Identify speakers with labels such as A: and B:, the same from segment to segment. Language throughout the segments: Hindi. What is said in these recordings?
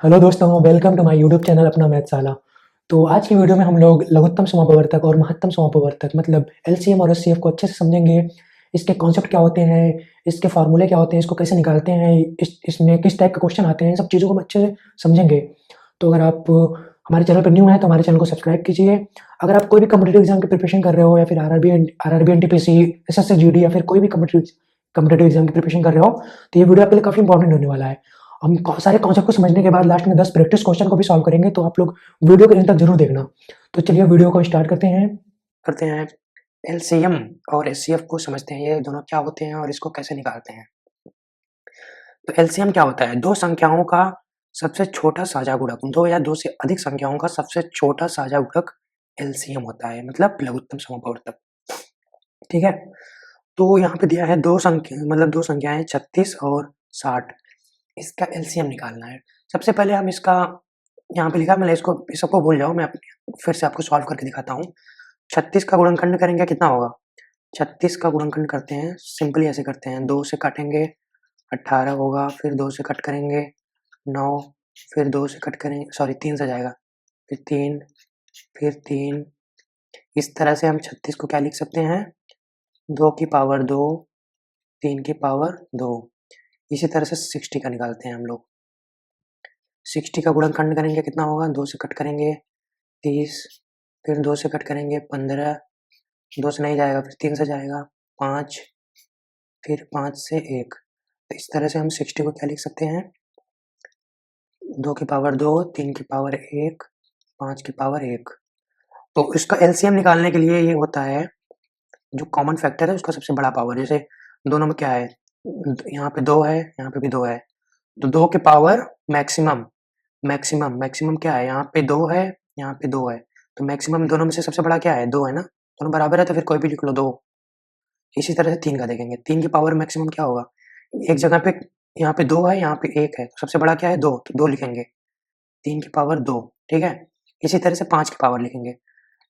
A: हेलो दोस्तों, welcome to my YouTube channel अपना मैथशाला। तो आज की वीडियो में हम लोग लघुत्तम समापवर्तक और महत्तम समापवर्तक मतलब एलसीएम और एचसीएफ को अच्छे से समझेंगे। इसके कॉन्सेप्ट क्या होते हैं, इसके फार्मूले क्या होते हैं, इसको कैसे निकालते हैं, इसमें किस टाइप के क्वेश्चन आते हैं, इन सब चीज़ों को हम अच्छे से समझेंगे। तो अगर आप हमारे चैनल पर न्यू हैं तो हमारे चैनल को सब्सक्राइब कीजिए। अगर आप कोई भी कॉम्पिटिटिव एग्जाम की प्रिपरेशन कर रहे हो या फिर आरआरबी एनटीपीसी एसएससी जीडी या फिर कोई भी कॉम्पिटिटिव एग्जाम की प्रिपरेशन कर रहे हो तो ये वीडियो आपके लिए काफ़ी इंपॉर्टेंट होने वाला है। हम सारे कॉन्सेप्ट को समझने के बाद लास्ट में 10 प्रैक्टिस क्वेश्चन को भी सॉल्व करेंगे, तो आप लोग वीडियो के अंत तक जरूर देखना। तो चलिए वीडियो को स्टार्ट करते हैं। एलसीएम और एचसीएफ को समझते हैं, ये दोनों क्या होते हैं और इसको कैसे निकालते हैं। तो एलसीएम क्या होता है? दो संख्याओं का सबसे छोटा साझा गुणक, दो या दो से अधिक संख्याओं का सबसे छोटा साझा गुणक एलसीएम होता है, मतलब लघुत्तम समापवर्तक। ठीक है, तो यहाँ पे दिया है दो संख्याएं 36 और 60। इसका एलसीएम निकालना है। सबसे पहले हम इसका यहाँ पे लिखा, मैं इसको सबको भूल जाओ, मैं फिर से आपको सॉल्व करके दिखाता हूँ। 36 का गुणनखंड करेंगे कितना होगा? 36 का गुणनखंड करते हैं, सिंपली ऐसे करते हैं, 2 से काटेंगे 18 होगा, फिर 2 से कट करेंगे 9, फिर 2 से कट करेंगे, सॉरी 3 से जाएगा, फिर 3, फिर 3। इस तरह से हम 36 को क्या लिख सकते हैं? 2 की पावर 2, 3 की पावर 2। इसी तरह से 60 का निकालते हैं हम लोग। 60 का गुणनखंड करेंगे कितना होगा? 2 से कट करेंगे 30, फिर 2 से कट करेंगे 15, 2 से नहीं जाएगा, फिर 3 से जाएगा 5, फिर 5 से 1। तो इस तरह से हम 60 को क्या लिख सकते हैं? 2 की पावर 2, 3 की पावर 1, 5 की पावर 1। तो इसका एलसीएम निकालने के लिए ये होता है, जो कॉमन फैक्टर है उसका सबसे बड़ा पावर। जैसे दोनों में क्या है, यहाँ पे 2 है, यहाँ पे भी 2 है, तो 2 के पावर मैक्सिमम मैक्सिमम मैक्सिमम क्या है? यहाँ पे 2 है, यहाँ पे 2 है, तो मैक्सिमम दोनों में से सबसे बड़ा क्या है? 2 है ना, दोनों बराबर है तो फिर कोई भी लिख लो 2। इसी तरह से 3 का देखेंगे, 3 की पावर मैक्सिमम क्या होगा? एक जगह पे यहाँ पे 2 है, यहाँ पे 1 है, सबसे बड़ा क्या है? 2, तो 2 लिखेंगे, 3 की पावर 2। ठीक है, इसी तरह से 5 की पावर लिखेंगे।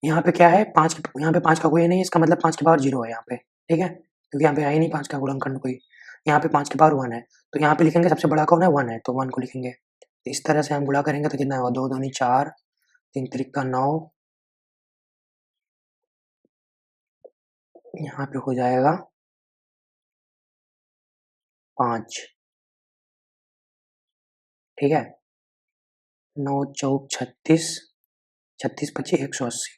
A: यहाँ पे क्या है? 5 की, यहाँ पे 5 का कोई नहीं है, इसका मतलब 5 की पावर 0 है यहाँ पे। ठीक है, क्योंकि यहाँ पे है ही नहीं 5 का गुणनखंड कोई। यहाँ पे 5 की पावर 1 है, तो यहाँ पे लिखेंगे सबसे बड़ा कौन है? 1 है, तो 1 को लिखेंगे। तो इस तरह से हम गुणा करेंगे तो कितना होगा? 2 दूनी 4, 3 त्रिका 9, यहाँ पे हो जाएगा 5। ठीक है, 9 चौक 36, 36 पची 180,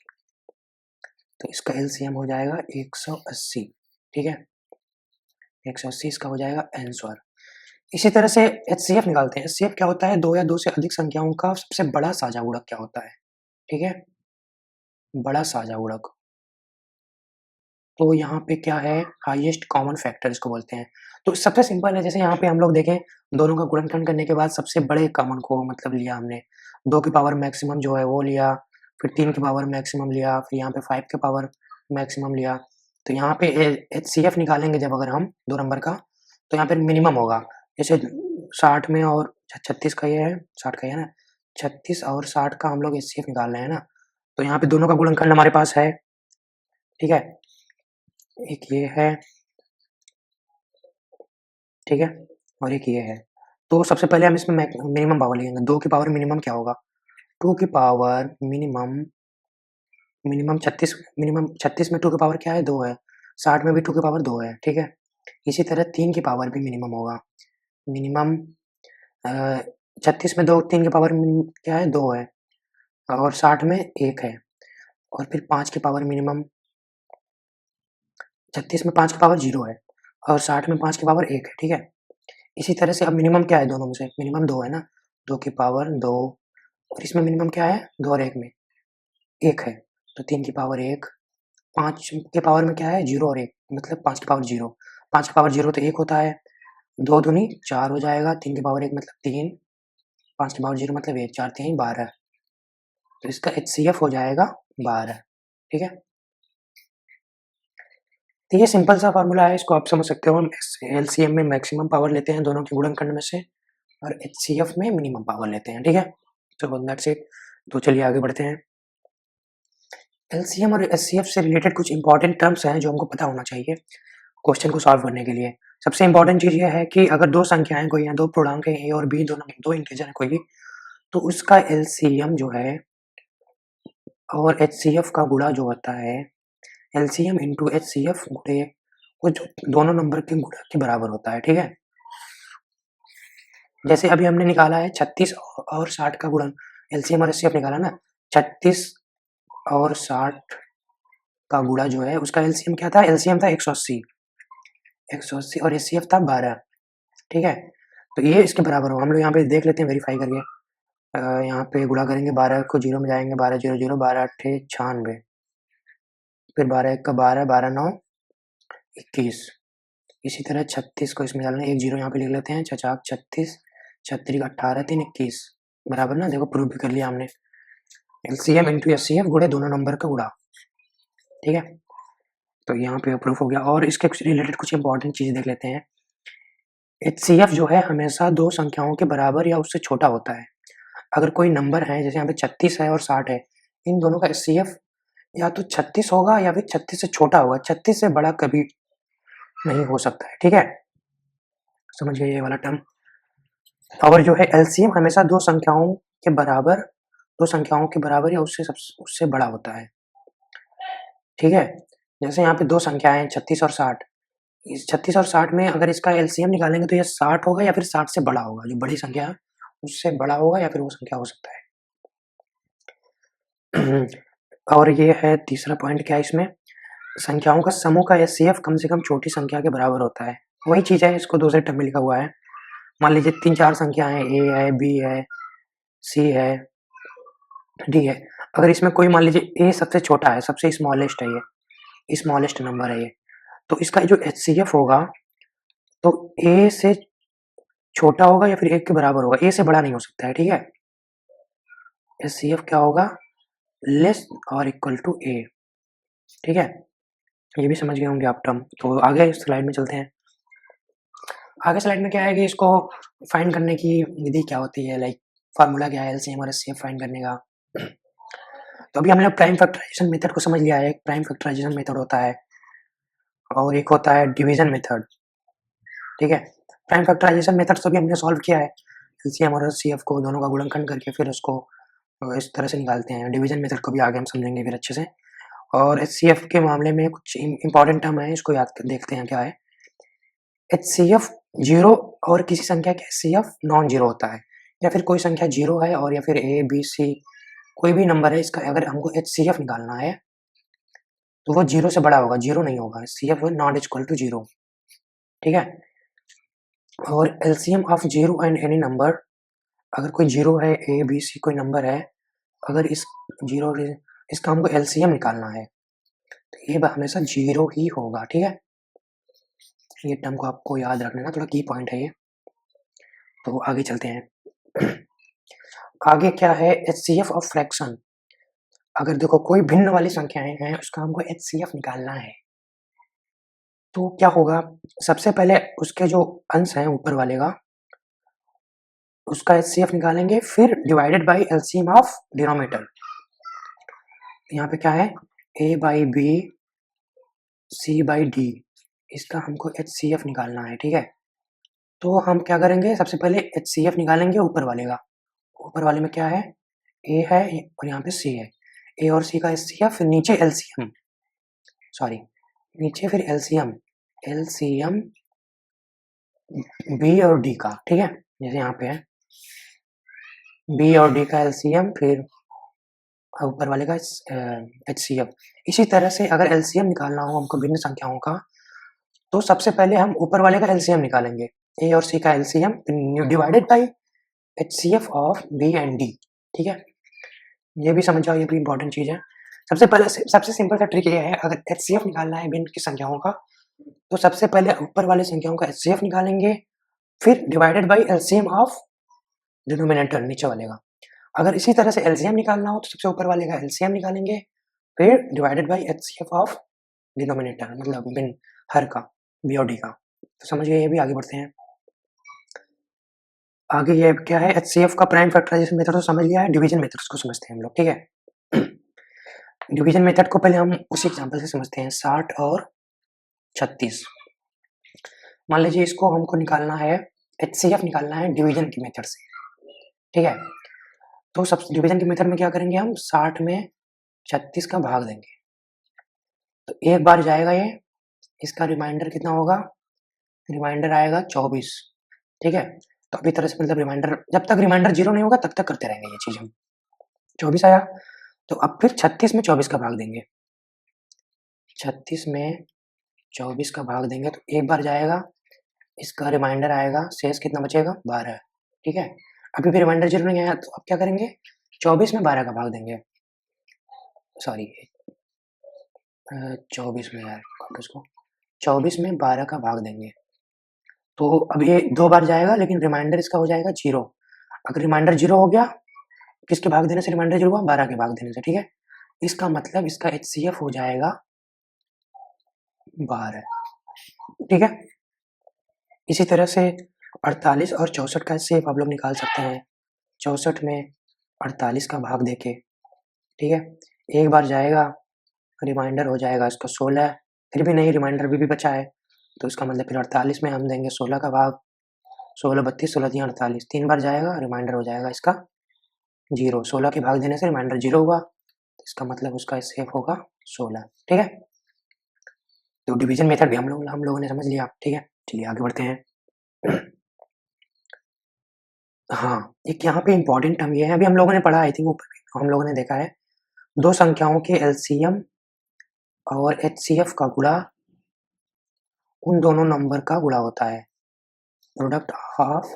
A: तो इसका एलसीएम हो जाएगा 180। ठीक है, 180 इसका हो जाएगा आंसर। इसी तरह से एचसीएफ निकालते हैं। एचसीएफ क्या होता है? दो या दो से अधिक संख्याओं का सबसे बड़ा साझा गुणक क्या होता है? ठीक है, बड़ा साझा गुणक। तो यहाँ पे क्या है? हाईएस्ट कॉमन फैक्टर इसको बोलते हैं। तो सबसे सिंपल है, जैसे यहाँ पे हम लोग देखें, दोनों का गुणनखंड करने के बाद सबसे बड़े कॉमन को मतलब लिया हमने, 2 की पावर मैक्सिमम जो है वो लिया, फिर 3 की पावर मैक्सिमम लिया, फिर यहाँ पे 5 की पावर मैक्सिमम लिया। तो यहाँ पे एचसीएफ निकालेंगे जब अगर हम 2 नंबर का, तो यहाँ पे मिनिमम होगा। जैसे 60 में और 36 का ये है, 60 का ये है ना, 36 और 60 का हम लोग एचसीएफ निकाल रहे हैं ना, तो यहाँ पे दोनों का गुणनखंड हमारे पास है। ठीक है, एक ये है, ठीक है, और एक ये है। तो सबसे पहले हम इसमें मिनिमम पावर लिखेंगे। 2 की पावर मिनिमम क्या होगा? 2 की पावर मिनिमम, मिनिमम 36, मिनिमम 36 में 2 की पावर क्या है? 2 है, 60 में भी 2 की पावर 2 है। ठीक है, इसी तरह 3 की पावर भी मिनिमम होगा। मिनिमम 36 में 2, 3 की पावर क्या है? 2 है, और 60 में 1 है, और फिर 5 की पावर मिनिमम, 36 में 5 की पावर 0 है, और 60 में 5 की पावर 1 है। ठीक है, इसी तरह से अब मिनिमम क्या है दोनों में से? मिनिमम 2 है ना, 2 की पावर 2, और इसमें मिनिमम क्या है? 2 और 1 में 1 है, तो 3 की पावर 1, 5 के पावर में क्या है? 0 और 1, मतलब 5 की पावर 0, 5 की पावर 0 तो 1 होता है, 2 दूनी 4 हो जाएगा, 3 की पावर 1 मतलब 3, 5 की पावर 0 मतलब 1, 4 3 12, तो इसका एचसीएफ हो जाएगा 12। ठीक है, तो ये सिंपल सा फार्मूला है, इसको आप समझ सकते हो। हम एलसीएम में मैक्सिमम पावर लेते हैं दोनों के गुणनखंड में से, और एचसीएफ में मिनिमम पावर लेते हैं। ठीक है, तो दैट्स इट। तो चलिए आगे बढ़ते हैं। एलसीएम और एचसीएफ से रिलेटेड कुछ इंपॉर्टेंट टर्म्स हैं जो हमको पता होना चाहिए क्वेश्चन को सॉल्व करने के लिए। सबसे इंपॉर्टेंट चीज़ ये है कि अगर दो संख्याएं कोई हैं, दो पूर्णांक हैं, ए और बी, दोनों दो इंटीजर हैं कोई भी, तो उसका एलसीएम जो है और एचसीएफ का गुणा जो होता है, एलसीएम इंटू एचसीएफ गुणे वो जो दोनों नंबर के गुणा के बराबर होता है, ठीक है। जैसे अभी हमने निकाला है 36 और 60 का गुणन, एलसीएम और एचसीएफ निकाला ना, 36 और 60 का गुणा जो है उसका एलसीएम क्या था, एलसीएम था 180 और एचसीएफ था 12, ठीक है। तो ये इसके बराबर हो, हम लोग यहाँ पे देख लेते हैं वेरीफाई करके। यहाँ पे गुणा करेंगे, 12 को 0 में जाएंगे, 12 0 0, 12 8 96, फिर 12 1 का 12, 12 9 21। इसी तरह 36 को इसमें डालना, एक 0 यहाँ पे लिख लेते हैं, 36 36 18 3 21 बराबर ना, देखो प्रूव भी कर लिया हमने। एलसीएम इंटू एचसीएफ गुणे दोनों नंबर का गुणा, ठीक है। तो यहाँ पे प्रूफ हो गया। और इसके रिलेटेड कुछ इंपॉर्टेंट चीजें देख लेते हैं। एचसीएफ जो है हमेशा दो संख्याओं के बराबर या उससे छोटा होता है। अगर कोई नंबर है, जैसे यहाँ पे 36 है और 60 है, इन दोनों का एचसीएफ या तो 36 होगा या फिर 36 से छोटा होगा, 36 से बड़ा कभी नहीं हो सकता है, ठीक है। समझ गए ये वाला टर्म। और जो है एलसीएम हमेशा दो संख्याओं के बराबर या उससे बड़ा होता है, ठीक है। जैसे यहाँ पे दो संख्याएं हैं 36 और 60, इस 36 और 60 में अगर इसका एलसीएम निकालेंगे तो ये 60 होगा या फिर 60 से बड़ा होगा, जो बड़ी संख्या है उससे बड़ा होगा या फिर वो संख्या हो सकता है। और ये है तीसरा पॉइंट, क्या है इसमें, संख्याओं का समूह का एचसीएफ कम से कम छोटी संख्या के बराबर होता है। वही चीज है, इसको दूसरे टर्म में लिखा हुआ है। मान लीजिए 3-4 संख्याएं, ए है, बी है, सी है, डी है। अगर इसमें कोई मान लीजिए ए सबसे छोटा है, सबसे स्मॉलेस्ट है, ये स्मॉलेस्ट नंबर है ये, तो इसका जो एचसीएफ होगा तो ए से छोटा होगा या फिर एक के बराबर होगा, ए से बड़ा नहीं हो सकता है, ठीक है। एचसीएफ क्या होगा, लेस और इक्वल टू ए, ठीक है। ये भी समझ गए होंगे आप टर्म। तो आगे स्लाइड में चलते हैं। आगे स्लाइड में क्या है कि इसको फाइंड करने की विधि क्या होती है, लाइक फार्मूला क्या है एलसीएम और एचसीएफ फाइंड करने का। तो अभी हमने प्राइम फैक्टराइजेशन मेथड को समझ लिया है। एक प्राइम फैक्टराइजेशन मेथड होता है और एक होता है डिवीजन मेथड, ठीक है। प्राइम फैक्टराइजेशन मेथड से भी हमने सॉल्व किया है, एलसीएम और एचसीएफ को दोनों का गुणनखंड करके फिर उसको इस तरह से निकालते हैं। डिवीजन मेथड को भी आगे हम समझेंगे फिर अच्छे से। और एचसीएफ के मामले में कुछ इंपॉर्टेंट टर्म है, इसको याद देखते हैं क्या है। एचसीएफ जीरो और किसी संख्या का एचसीएफ नॉन जीरो होता है, या फिर कोई संख्या जीरो है और या फिर ए बी सी कोई भी नंबर है, इसका अगर हमको एचसीएफ निकालना है तो वो जीरो से बड़ा होगा, जीरो नहीं होगा, CF not equal to zero, ठीक है। और LCM of zero and any number, अगर कोई जीरो है, ए बी सी कोई नंबर है, अगर इस जीरो इसका हमको एलसीएम निकालना है तो ये हमेशा जीरो ही होगा, ठीक है। ये टर्म को आपको याद रखना ना, थोड़ा की पॉइंट है ये। तो आगे चलते हैं। आगे क्या है, एचसीएफ ऑफ फ्रैक्शन। अगर देखो कोई भिन्न वाली संख्याएं हैं, उसका हमको एचसीएफ निकालना है, तो क्या होगा, सबसे पहले उसके जो अंश हैं ऊपर वाले का, उसका एचसीएफ निकालेंगे, फिर divided by LCM of denominator. यहाँ पे क्या है, A by B C by D, इसका हमको एचसीएफ निकालना है, ठीक है। तो हम क्या करेंगे, सबसे पहले एचसीएफ निकालेंगे ऊपर वाले का। ऊपर वाले में क्या है, ए है और यहाँ पे सी है, ए और सी का एचसीएफ, फिर नीचे एलसीएम, सॉरी नीचे फिर एलसीएम बी और डी का, ठीक है। जैसे यहाँ पे है बी और डी का एलसीएम, फिर ऊपर वाले का एचसीएफ। इसी तरह से अगर एलसीएम निकालना हो हमको भिन्न संख्याओं का, तो सबसे पहले हम ऊपर वाले का एलसीएम निकालेंगे, ए और सी का LCM divided by HCF of B and D, ठीक है। ये भी समझ जाओ, ये भी इंपॉर्टेंट चीज है। सबसे सिंपल सा ट्रिक ये है, अगर एचसीएफ निकालना है भिन्न की संख्याओं का, तो सबसे पहले ऊपर वाले संख्याओं का एचसीएफ निकालेंगे, फिर divided by LCM of denominator नीचे वाले का। अगर इसी तरह से एलसीएम निकालना हो तो सबसे ऊपर वाले का एलसीएम निकालेंगे, फिर divided by HCF of denominator, मतलब भिन्न हर का, बी और डी का। तो समझ गए, ये भी आगे बढ़ते हैं। आगे ये क्या है, एचसीएफ का प्राइम फैक्टराइजेशन मेथड तो समझ लिया है, डिवीजन मेथड्स को समझते हैं हम लोग, ठीक है। डिवीजन मेथड को पहले हम उसी एग्जांपल से समझते हैं, 60 और 36। मान लीजिए इसको हमको निकालना है, एचसीएफ निकालना है डिवीजन की मेथड से, ठीक है। तो सब डिवीजन के मेथड में क्या करेंगे हम 60 में 36 का भाग देंगे, तो एक बार जाएगा ये, इसका रिमाइंडर कितना होगा, रिमाइंडर आएगा 24, ठीक है। तो अभी तरह से मतलब रिमाइंडर जब तक रिमाइंडर 0 नहीं होगा तब तक करते रहेंगे ये चीज़ हम। 24 आया, तो अब फिर 36 में 24 का भाग देंगे, 36 में 24 का भाग देंगे तो एक बार जाएगा, इसका रिमाइंडर आएगा, शेष कितना बचेगा 12, ठीक है। अभी भी रिमाइंडर 0 नहीं आया तो अब क्या करेंगे, 24 में 12 का भाग देंगे, सॉरी 24 में यार वापस को 24 में 12 का भाग देंगे, तो अब ये 2 बार जाएगा लेकिन रिमाइंडर इसका हो जाएगा 0। अगर रिमाइंडर 0 हो गया, किसके भाग देने से रिमाइंडर 0 हुआ, 12 के भाग देने से, ठीक है। इसका मतलब इसका HCF हो जाएगा 12, ठीक है। इसी तरह से 48 और 64 का HCF आप लोग निकाल सकते हैं, 64 में 48 का भाग देके, ठीक है। एक बार जाएगा, रिमाइंडर हो जाएगा इसका 16, फिर भी नहीं रिमाइंडर भी बचा है, तो इसका मतलब फिर 48 में हम देंगे 16 का भाग, 16 32, 16 3 48, 3 बार जाएगा, रिमाइंडर हो जाएगा इसका 0, 16 के भाग देने से रिमाइंडर 0 हुआ, तो इसका मतलब उसका HCF होगा 16, ठीक है। तो डिवीजन मेथड भी हम लोगों ने समझ लिया, ठीक है। चलिए आगे बढ़ते हैं। हाँ, एक यहाँ पे इम्पोर्टेंट टर्म ये है, अभी हम लोगों ने पढ़ा, आई थिंक ऊपर हम लोगों ने देखा है, दो संख्याओं के LCM और HCF का गुणा उन दोनों नंबर का गुणा होता है, प्रोडक्ट ऑफ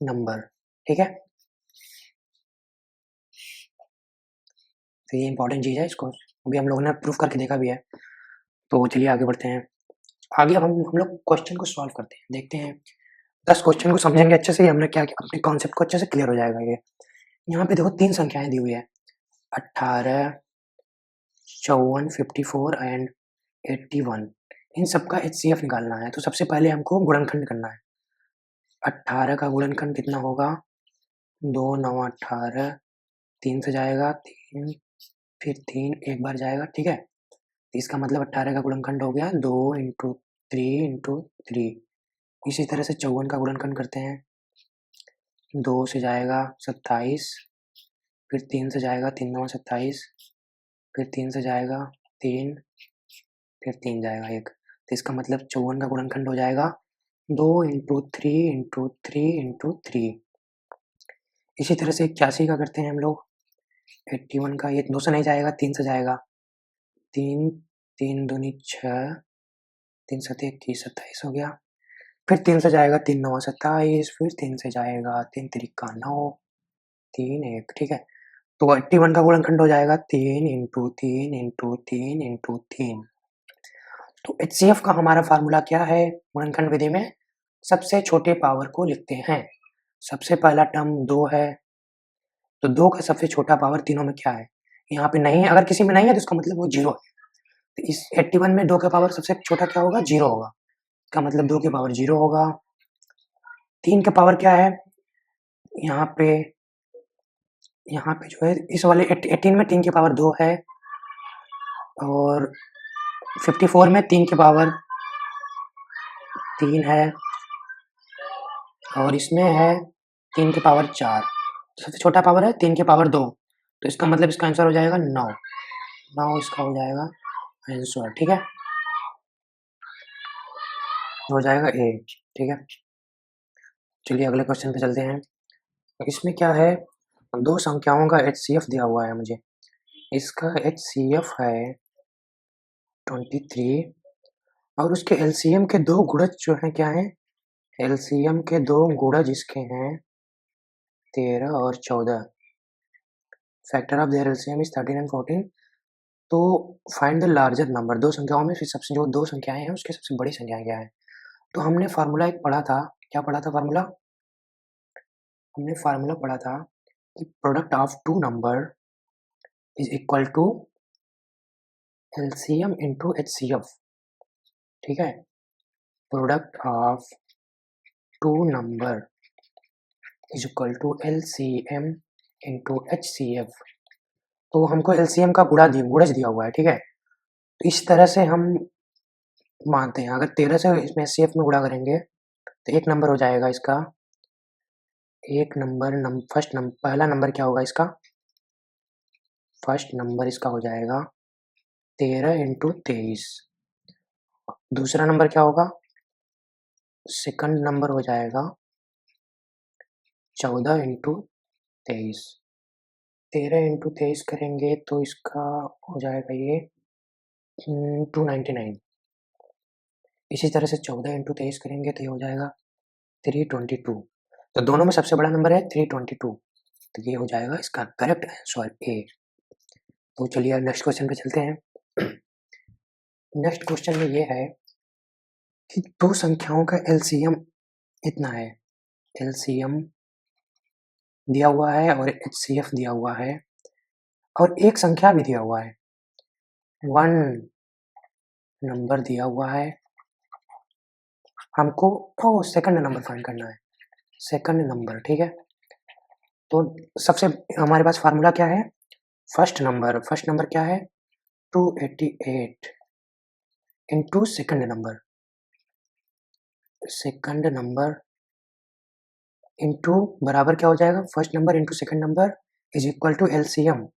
A: नंबर, ठीक है। तो ये इंपॉर्टेंट चीज़ है, इसको अभी हम लोगों ने प्रूफ करके देखा भी है। तो चलिए आगे बढ़ते हैं। आगे अब हम लोग क्वेश्चन को सॉल्व करते हैं, देखते हैं 10 क्वेश्चन को समझेंगे अच्छे से, हमने क्या अपने कॉन्सेप्ट को अच्छे से क्लियर हो जाएगा ये। यहाँ पे देखो 3 संख्याएं दी हुई है, 18, 54, 54 एंड 81, इन सबका HCF निकालना है। तो सबसे पहले हमको गुणनखंड करना है, 18 का गुणनखंड कितना होगा, 2 9 18, 3 से जाएगा 3, फिर 3 एक बार जाएगा, ठीक है। इसका मतलब 18 का गुणनखंड हो गया 2 इंटू 3 इंटू 3। इसी तरह से 54 का गुणनखंड करते हैं, 2 से जाएगा 27, फिर 3 से जाएगा 3 9 27, फिर 3 से जाएगा 3, फिर 3 जाएगा 1, तो इसका मतलब 54 का गुणनखंड हो जाएगा 2 इंटू 3 इंटू 3 इंटू 3। इसी तरह से 81 का करते हैं हम लोग, 81 का ये 2 से नहीं जाएगा, 3 से जाएगा, 3 3 दूनी 6, 3 सत्ते 21, 27 हो गया, फिर 3 से जाएगा 3 9 27, फिर 3 से जाएगा 3 3 9, 3 1, ठीक है। तो 81 का गुणनखंड हो जाएगा 3 इंटू 3 इंटू 3 इंटू 3। तो HCF का हमारा फार्मूला क्या है गुणनखंड विधि में, सबसे छोटे पावर को लिखते हैं। सबसे पहला टर्म 2 है, तो 2 का सबसे छोटा पावर तीनों में क्या है, यहाँ पे नहीं है, अगर किसी में नहीं है तो इसका मतलब वो 0 है। तो इस 81 में 2 का पावर सबसे छोटा क्या होगा, 0 होगा, इसका मतलब 2 के पावर 0 होगा। 3 का पावर क्या है, यहाँ पे जो है इस वाले 18 में 3 की पावर 2 है, और 54 में 3 की पावर 3 है, और इसमें है 3 की पावर 4, सबसे छोटा पावर है 3 की पावर 2, तो इसका मतलब इसका आंसर हो जाएगा 9, 9 इसका हो जाएगा आंसर, ठीक है, हो जाएगा ए, ठीक है। चलिए अगले क्वेश्चन पे चलते हैं। इसमें क्या है, दो संख्याओं का HCF दिया हुआ है मुझे, इसका HCF है 23, और उसके LCM के दो गुणज जो हैं क्या हैं, LCM के दो गुणज इसके हैं 13 और 14, factor of their LCM is 13 and 14। तो फाइंड द लार्जर नंबर, दो संख्याओं में फिर सबसे जो दो संख्याएं हैं उसके सबसे बड़ी संख्या क्या है। तो हमने फार्मूला एक पढ़ा था, क्या पढ़ा था फार्मूला, हमने फार्मूला पढ़ा था कि product of two number is equal to LCM into HCF, ठीक है। Product of two number is equal to LCM into HCF। तो हमको LCM का गुणज दिया हुआ है, ठीक है। तो इस तरह से हम मानते हैं, अगर 13 से इसमें HCF में गुणा करेंगे तो एक नंबर हो जाएगा इसका एक नंबर पहला नंबर क्या होगा इसका? फर्स्ट नंबर इसका हो जाएगा 13 इंटू 23। दूसरा नंबर क्या होगा? सेकंड नंबर हो जाएगा 14 इंटू 23। 13 इंटू 23 करेंगे तो इसका हो जाएगा ये 299। इसी तरह से 14 इंटू 23 करेंगे तो ये हो जाएगा 322। तो दोनों में सबसे बड़ा नंबर है 322, तो ये हो जाएगा इसका करेक्ट आंसर ए। तो चलिए नेक्स्ट क्वेश्चन पे चलते हैं। नेक्स्ट क्वेश्चन में ये है कि दो संख्याओं का एलसीएम इतना है। एलसीएम दिया हुआ है और एचसीएफ दिया हुआ है और एक संख्या भी दिया हुआ है, वन नंबर दिया हुआ है। हमको सेकंड नंबर फाइंड करना है, सेकंड नंबर, ठीक है। तो सबसे हमारे पास फार्मूला क्या है? फर्स्ट नंबर क्या है? 288 इंटू सेकंड नंबर इंटू बराबर क्या हो जाएगा? First number into second number is equal to LCM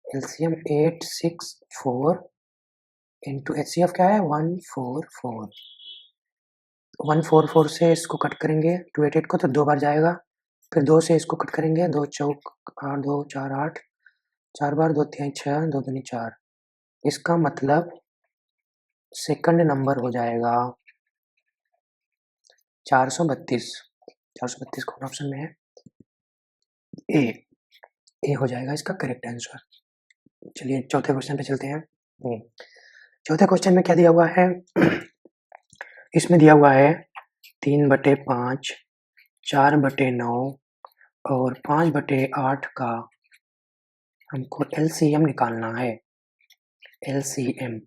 A: 864 into HCF क्या है? 144। 144 से इसको कट करेंगे 288 को तो 2 बार जाएगा, फिर 2 से इसको कट करेंगे, 2 चौक 8, 2 4 8, 4 बार 2 3 6, 2 दूनी 4। इसका मतलब सेकंड नंबर हो जाएगा 432। 432 कौन ऑप्शन में है? ए हो जाएगा इसका करेक्ट आंसर। चलिए चौथे क्वेश्चन पे चलते हैं। चौथे क्वेश्चन में क्या दिया हुआ है? इसमें दिया हुआ है 3/5, 4/9 और 5/8 का हमको एलसीएम निकालना है। एलसीएम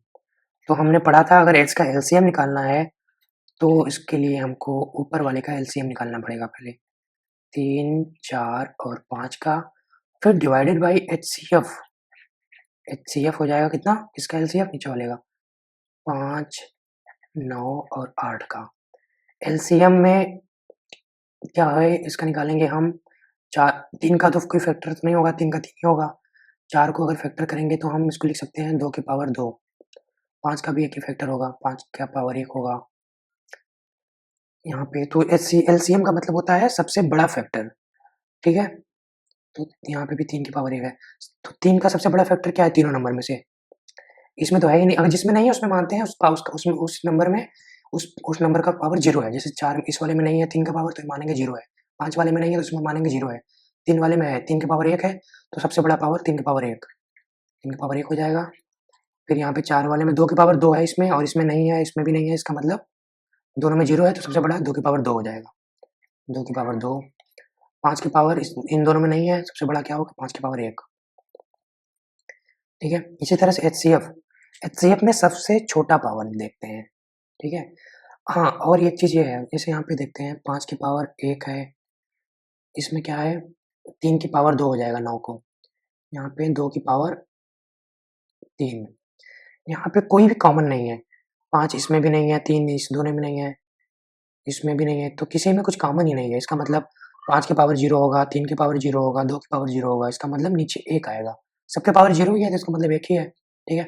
A: तो हमने पढ़ा था, अगर इसका एलसीएम निकालना है तो इसके लिए हमको ऊपर वाले का एलसीएम निकालना पड़ेगा पहले, 3, 4 और 5 का, फिर डिवाइडेड बाई एचसीएफ। एचसीएफ हो जाएगा कितना इसका एलसीएफ? नीचे वाले का 5, 9 और 8 का। एलसीएम में क्या है इसका निकालेंगे हम? 3 का तो कोई फैक्टर तो नहीं होगा, 3 का 3 ही होगा। 4 को अगर फैक्टर करेंगे तो हम इसको लिख सकते हैं 2 की पावर 2। 5 का भी एक ही फैक्टर होगा, 5 का पावर 1 होगा यहाँ पे। तो एलसीएम का मतलब होता है सबसे बड़ा फैक्टर, ठीक है। तो यहाँ पे भी 3 की पावर 1 है, तो 3 का सबसे बड़ा फैक्टर क्या है तीनों नंबर में से? इसमें तो है ही नहीं, अगर जिसमें नहीं है उसमें मानते हैं उसमें उस नंबर में उस नंबर का पावर 0 है। जैसे 4 इस वाले में नहीं है 3 का पावर, तो मानेंगे 0 है। 5 वाले में नहीं है तो उसमें मानेंगे 0 है। 3 वाले में है 3 की पावर 1 है, तो सबसे बड़ा पावर 3 की पावर 1, 3 की पावर 1 हो जाएगा। फिर यहाँ पे 4 वाले में 2 की पावर 2 है इसमें, और इसमें नहीं है, इसमें भी नहीं है, इसका मतलब दोनों में 0 है, तो सबसे बड़ा 2 की पावर 2 हो जाएगा, 2 की पावर 2। 5 की पावर इन दोनों में नहीं है, सबसे बड़ा क्या होगा? 5 की पावर 1, ठीक है। इसी तरह से एचसीएफ में सबसे छोटा पावर देखते हैं, ठीक है। हाँ, और एक चीज़ ये है, जैसे यहाँ पे देखते हैं 5 की पावर 1 है, इसमें क्या है 3 की पावर 2 हो जाएगा 9 को, यहाँ पे 2 की पावर 3, यहाँ पे कोई भी कॉमन नहीं है। 5 इसमें भी नहीं है, 3 इस दोनों में नहीं है, इसमें भी नहीं है, तो किसी में कुछ कॉमन ही नहीं है। इसका मतलब 5 की पावर 0 होगा, 3 की पावर 0 होगा, 2 की पावर 0 होगा, इसका मतलब नीचे 1 आएगा। सबके पावर 0 ही है तो इसका मतलब 1 ही है, ठीक है।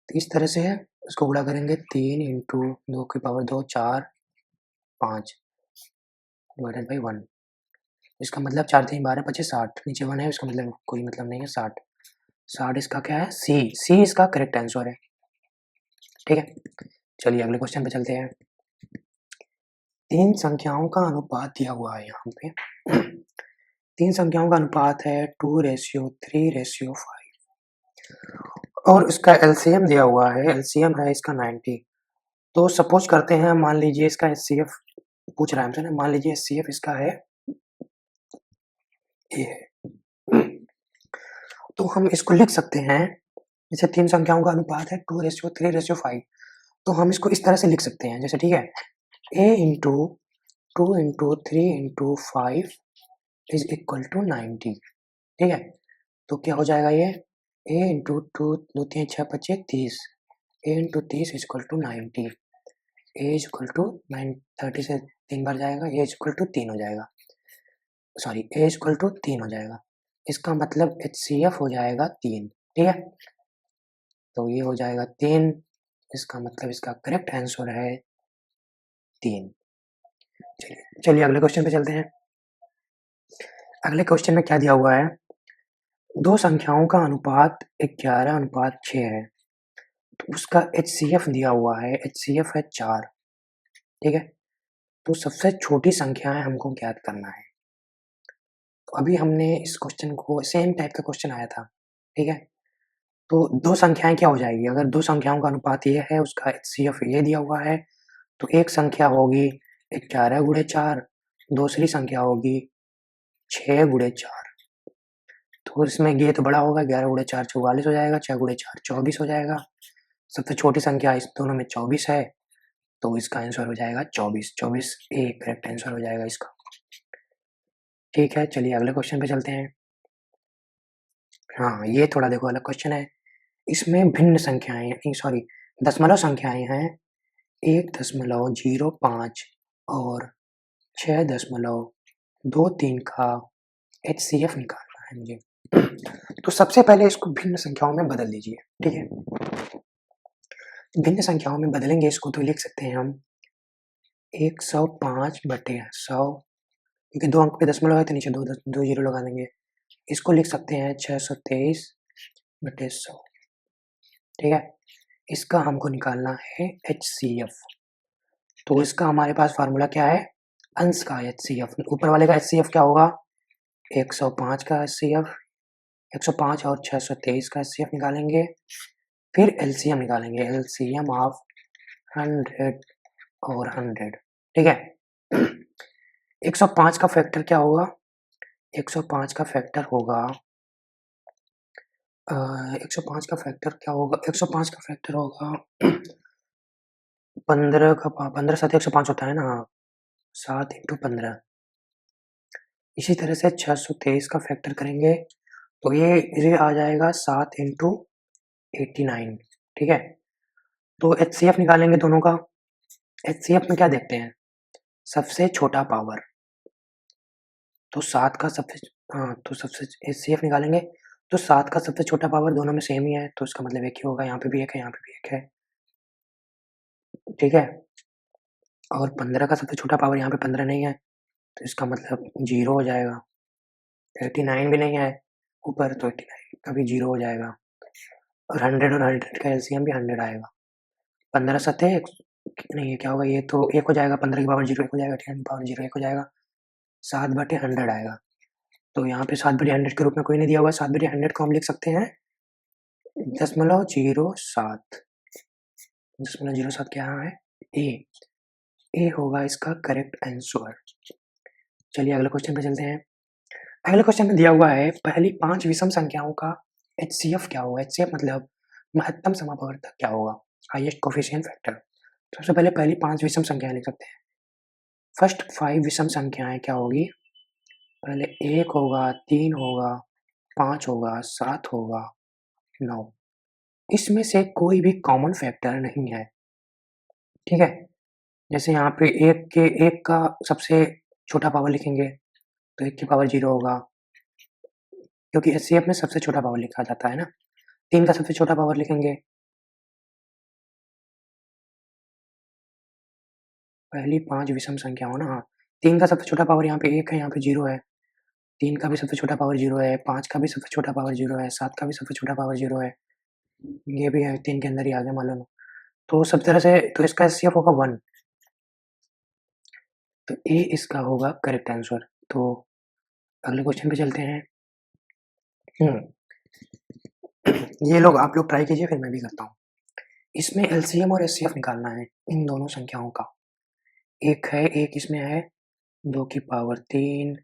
A: तो इस तरह से है, उसको गुणा करेंगे 3 इंटू 2 की पावर 2 4 5 डिवाइडेड बाई 1। इसका मतलब 4 3 12 25 60, नीचे 1 है, इसका मतलब कोई मतलब नहीं है 60। 60 इसका क्या है? सी इसका करेक्ट आंसर है, ठीक है। चलिए अगले क्वेश्चन पे चलते हैं। 3 संख्याओं का अनुपात दिया हुआ है यहाँ पे। 3 संख्याओं का अनुपात है 2:3:5 और इसका एलसीएम दिया हुआ है, एलसीएम है इसका 90। तो सपोज करते हैं, मान लीजिए इसका एचसीएफ पूछ रहा है हमसे ना, मान लीजिए एचसीएफ इसका है ये है। तो हम इसको लिख सकते हैं, जैसे 3 संख्याओं का अनुपात है 2:3:5, तो हम इसको इस तरह से लिख सकते हैं, जैसे ठीक है, a into 2 into 3 into 5 is equal to 90, ठीक है। तो क्या हो जाएगा ये a into 2 2 3 6 25 30, a into 30 is equal to 90, a is equal to 30 से 3 बार जाएगा, a इज इक्वल टू 3 हो जाएगा। सॉरी ए इक्वल टू 3 हो जाएगा। इसका मतलब HCF हो जाएगा 3, ठीक है? तो ये हो जाएगा 3, इसका मतलब इसका करेक्ट आंसर है 3। चलिए अगले क्वेश्चन पे चलते हैं। अगले क्वेश्चन में क्या दिया हुआ है? दो संख्याओं का अनुपात 11:6 है, तो उसका HCF दिया हुआ है, HCF है 4, ठीक है? तो सबसे छोटी संख्या है हमको ज्ञात करना है। तो अभी हमने इस क्वेश्चन को सेम टाइप का क्वेश्चन आया था, ठीक है? तो दो संख्याएं क्या हो जाएगी? अगर दो संख्याओं का अनुपात ये है, उसका HCF ये दिया हुआ है, तो एक संख्या होगी 11 गुणे 4, दूसरी संख्या होगी 6 गुणे 4। तो इसमें ये तो बड़ा होगा, 11 गुणे 4 44 हो जाएगा, 6 गुणे 4 24 हो जाएगा। सबसे छोटी संख्या इस दोनों में 24 है, तो इसका आंसर हो जाएगा 24। 24 ए करेक्ट आंसर हो जाएगा इसका। ठीक है, चलिए अगले क्वेश्चन पे चलते हैं। हाँ, ये थोड़ा देखो अलग क्वेश्चन है। इसमें भिन्न संख्याएं सॉरी दशमलव संख्याएं हैं 1.05 और 6.23 का HCF निकालना है मुझे। तो सबसे पहले इसको भिन्न संख्याओं में बदल दीजिए, ठीक है? भिन्न संख्याओं में बदलेंगे इसको तो लिख सकते हैं हम 105/100, क्योंकि 2 अंक पे दशमलव है तो नीचे 2 जीरो लगा देंगे। इसको लिख सकते हैं 623/100, ठीक है? इसका हमको निकालना है HCF। तो इसका हमारे पास फार्मूला क्या है? अंश का HCF। ऊपर वाले का HCF क्या होगा? 105 का HCF, 105 और 623 का HCF निकालेंगे, फिर LCM निकालेंगे, LCM ऑफ 100 और 100, ठीक है? 105 का फैक्टर क्या होगा? 105 का फैक्टर होगा 105 का फैक्टर क्या होगा? 105 का फैक्टर होगा 15 का 15 7 105 होता है ना? हाँ, 7 × 15। इसी तरह से 623 का फैक्टर करेंगे तो ये आ जाएगा 7 × 89, ठीक है? तो HCF निकालेंगे दोनों का। HCF में क्या देखते हैं? सबसे छोटा पावर। तो 7 का सबसे HCF निकालेंगे तो 7 का सबसे छोटा पावर दोनों में सेम ही है, तो इसका मतलब एक ही होगा। यहाँ पे भी एक है, यहाँ पे भी एक है, ठीक है? और 15 का सबसे छोटा पावर यहाँ पे 15 नहीं है, तो इसका मतलब 0 हो जाएगा। 89 भी नहीं है ऊपर, तो 89 का भी 0 हो जाएगा। और 100 और 100 का LCM भी 100 आएगा। 15 7 नहीं, ये क्या होगा? ये तो 1 हो जाएगा, 15 की पावर 0 1 हो जाएगा, 10 की पावर 0 1 हो जाएगा, 7/100 आएगा। तो यहाँ पे 7/100 के रूप में कोई नहीं दिया हुआ है, 7/100 को हम लिख सकते हैं 0.07। 0.07 क्या है? ए होगा इसका करेक्ट आंसर। चलिए अगले क्वेश्चन पे चलते हैं। अगले क्वेश्चन में दिया हुआ है पहली 5 विषम संख्याओं का HCF क्या होगा? HCF मतलब महत्तम समापवर्तक क्या होगा? Highest coefficient factor. सबसे पहले पहली 5 विषम संख्याएं लिख सकते हैं। फर्स्ट 5 विषम संख्याएं क्या होगी? पहले 1 होगा, 3 होगा, 5 होगा, 7 होगा, 9। इसमें से कोई भी कॉमन फैक्टर नहीं है, ठीक है? जैसे यहाँ पे 1 का सबसे छोटा पावर लिखेंगे तो 1 की पावर 0 होगा, क्योंकि HCF में सबसे छोटा पावर लिखा जाता है ना। 3 का सबसे छोटा पावर लिखेंगे, पहली 5 विषम संख्या हो ना। हाँ, 3 का सबसे छोटा पावर यहाँ पे 1 है, यहाँ पे 0 है। 3 का भी सबसे छोटा पावर 0 है, 5 का भी सबसे छोटा पावर 0 है, 7 का भी सबसे छोटा पावर 0 है। ये भी है 3 के अंदर ही आ गया मान लो। तो सब तरह से तो इसका HCF होगा 1। तो ए इसका होगा करेक्ट आंसर। तो अगले क्वेश्चन पे चलते हैं। ये लोग आप लोग ट्राई कीजिए, फिर मैं भी करता हूँ। इसमें LCM और HCF निकालना है इन दोनों संख्याओं का। एक इसमें है 2 की पावर 3,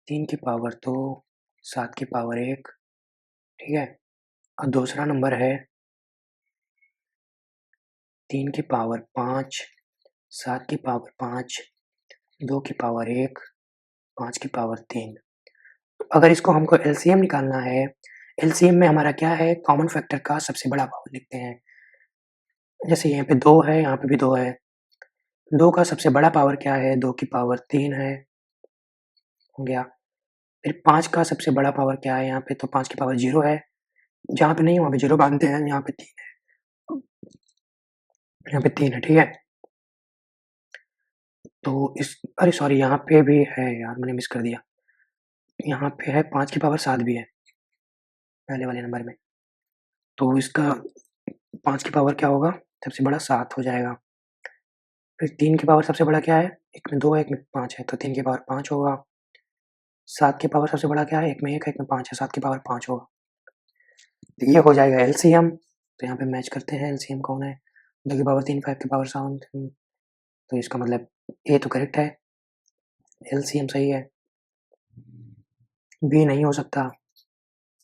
A: 3 की पावर 2, 7 की पावर 1, ठीक है? और दूसरा नंबर है 3 की पावर 5, 7 की पावर 5, 2 की पावर 1, 5 की पावर 3। अगर इसको हमको LCM निकालना है, LCM में हमारा क्या है? कॉमन फैक्टर का सबसे बड़ा पावर लिखते हैं। जैसे यहाँ पे 2 है, यहाँ पे भी 2 है। 2 का सबसे बड़ा पावर क्या है? 2 की पावर 3 है, हो गया। फिर 5 का सबसे बड़ा पावर क्या है यहाँ पे, तो 5 की पावर 0 है, जहाँ पे नहीं वहाँ पे 0 बांधते हैं, यहाँ पे 3 है, यहाँ पे 3 है, ठीक है। तो इस अरे सॉरी यहाँ पे भी है यार, मैंने मिस कर दिया, यहाँ पे है 5 की पावर 7 भी है पहले वाले नंबर में, तो इसका 5 की पावर क्या होगा, सबसे बड़ा 7 हो जाएगा। फिर 3 की पावर सबसे बड़ा क्या है, एक में 2 है, एक में 5 है, तो 3 की पावर 5 होगा। 7 की पावर सबसे बड़ा क्या है, एक में 1 है, एक में 5 है, 7 की पावर 5 होगा। तो ये हो जाएगा एलसीएम, तो यहाँ पे मैच करते हैं एलसीएम कौन है, 2 की पावर 3, 5 की पावर 7, तो इसका मतलब ए तो करेक्ट है, एलसीएम सही है। बी नहीं हो सकता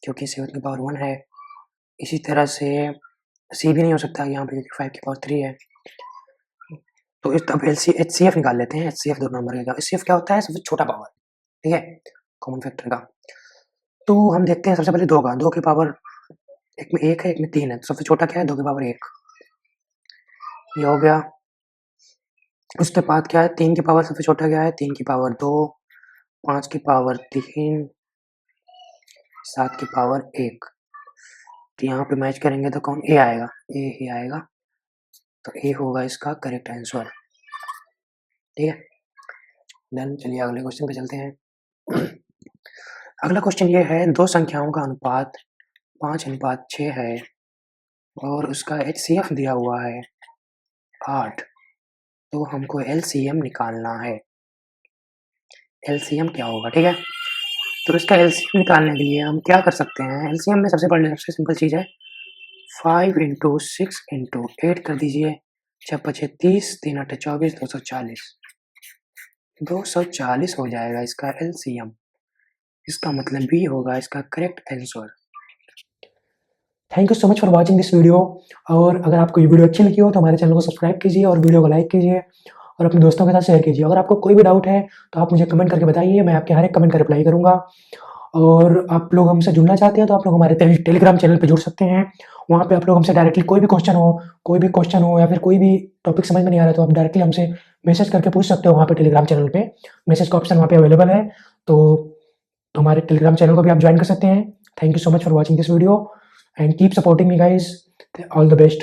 A: क्योंकि 7 की पावर 1 है, इसी तरह से सी भी नहीं हो सकता यहाँ पे क्योंकि 5 की पावर 3 है। तो इस तब एचसीएफ निकाल लेते हैं, एचसीएफ 2 नंबर का। एचसीएफ क्या होता है, सबसे छोटा पावर, ठीक है, कॉमन फैक्टर का। तो हम देखते हैं सबसे पहले 2 का, 2 की पावर एक में 1 है, एक में 3 है, तो सबसे छोटा क्या है, 2 की पावर 1, ये हो गया। उसके बाद क्या है, 3 की पावर सबसे छोटा क्या है, 3 की पावर 2, 5 की पावर 3, 7 की पावर 1, तो यहाँ पे मैच करेंगे तो कौन, ए आएगा, ए ही आएगा, तो ए होगा इसका करेक्ट आंसर, ठीक है, डन। चलिए अगले क्वेश्चन पे चलते हैं। अगला क्वेश्चन ये है, दो संख्याओं का अनुपात 5:6 है और उसका एचसीएफ दिया हुआ है 8, तो हमको एलसीएम निकालना है। एलसीएम क्या होगा, ठीक है, तो इसका एलसीएम निकालने के लिए हम क्या कर सकते हैं, एलसीएम में सबसे सिंपल चीज़ है 5 × 6 × 8 कर दीजिए, 6 × 5 30, 3 × 8 24, 240, 240 हो जाएगा इसका एलसीएम, इसका मतलब बी होगा इसका correct answer. Thank you so much for watching this video, और अगर आपको ये वीडियो अच्छी लगी हो तो हमारे चैनल को सब्सक्राइब कीजिए और वीडियो को लाइक कीजिए और अपने दोस्तों के साथ शेयर कीजिए। अगर आपको कोई भी डाउट है तो आप मुझे कमेंट करके बताइए, मैं आपके हर एक कमेंट का रिप्लाई करूँगा। और आप लोग हमसे जुड़ना चाहते हैं तो आप लोग हमारे टेलीग्राम चैनल पे जुड़ सकते हैं, वहाँ पे आप लोग हमसे डायरेक्टली कोई भी क्वेश्चन हो या फिर कोई भी टॉपिक समझ में नहीं आ रहा तो आप डायरेक्टली हमसे मैसेज करके पूछ सकते हो वहाँ पे टेलीग्राम चैनल पे, मैसेज का ऑप्शन वहाँ पे अवेलेबल है, तो हमारे टेलीग्राम चैनल को भी आप ज्वाइन कर सकते हैं। Thank you so much for watching this video and keep supporting me guys, all the best।